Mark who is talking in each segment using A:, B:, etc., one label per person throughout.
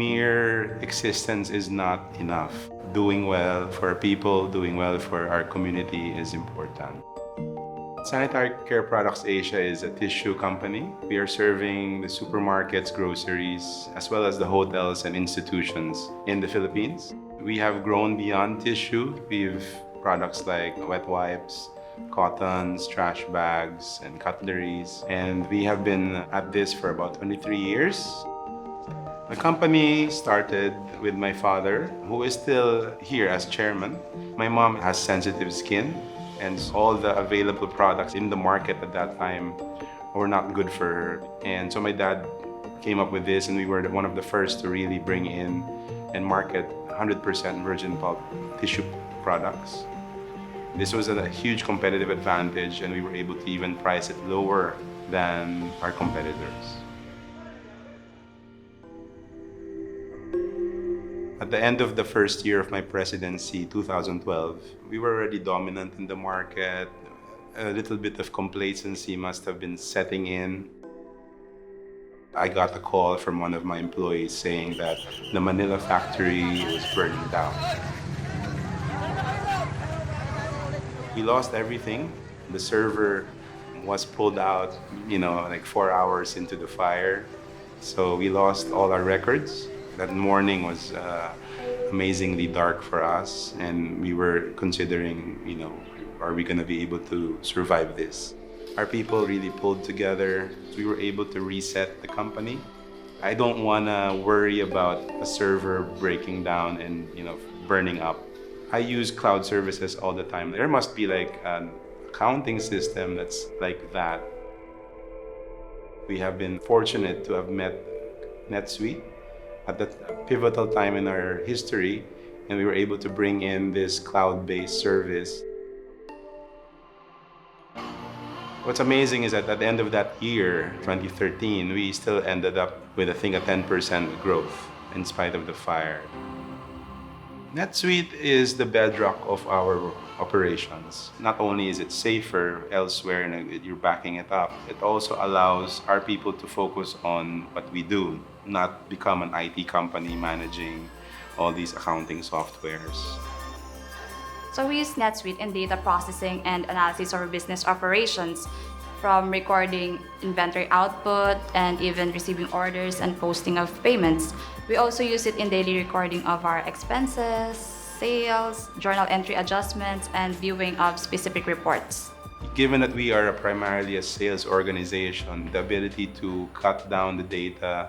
A: mere existence is not enough. Doing well for our people, doing well for our community is important. Sanitary Care Products Asia is a tissue company. We are serving the supermarkets, groceries, as well as the hotels and institutions in the Philippines. We have grown beyond tissue. We've products like wet wipes, cottons, trash bags, and cutleries. And we have been at this for about 23 years. The company started with my father, who is still here as chairman. My mom has sensitive skin, and all the available products in the market at that time were not good for her. And so my dad came up with this, and we were one of the first to really bring in and market 100% virgin pulp tissue products. This was a huge competitive advantage, and we were able to even price it lower than our competitors. At the end of the first year of my presidency, 2012, we were already dominant in the market. A little bit of complacency must have been setting in. I got a call from one of my employees saying that the Manila factory was burning down. We lost everything. The server was pulled out, like 4 hours into the fire. So we lost all our records. That morning was amazingly dark for us, and we were considering, are we going to be able to survive this? Our people really pulled together. We were able to reset the company. I don't want to worry about a server breaking down and, burning up. I use cloud services all the time. There must be like an accounting system that's like that. We have been fortunate to have met NetSuite at that pivotal time in our history, and we were able to bring in this cloud-based service. What's amazing is that at the end of that year, 2013, we still ended up with, I think, a 10% growth in spite of the fire. NetSuite is the bedrock of our operations. Not only is it safer elsewhere and you're backing it up, it also allows our people to focus on what we do, not become an IT company managing all these accounting softwares.
B: So we use NetSuite in data processing and analysis of our business operations, from recording inventory output and even receiving orders and posting of payments. We also use it in daily recording of our expenses, sales, journal entry adjustments, and viewing of specific reports.
A: Given that we are primarily a sales organization, the ability to cut down the data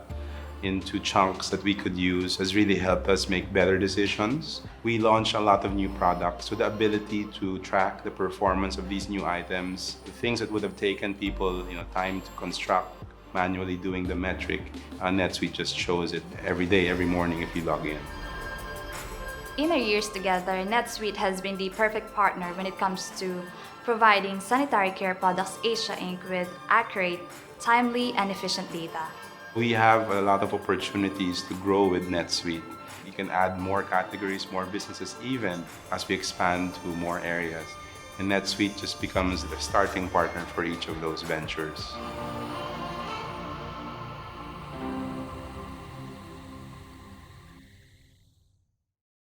A: into chunks that we could use has really helped us make better decisions. We launched a lot of new products, so the ability to track the performance of these new items, the things that would have taken people time to construct, manually doing the metric, NetSuite just shows it every day, every morning if you log in.
B: In our years together, NetSuite has been the perfect partner when it comes to providing Sanitary Care Products Asia Inc. with accurate, timely, and efficient data.
A: We have a lot of opportunities to grow with NetSuite. You can add more categories, more businesses, even as we expand to more areas. And NetSuite just becomes the starting partner for each of those ventures.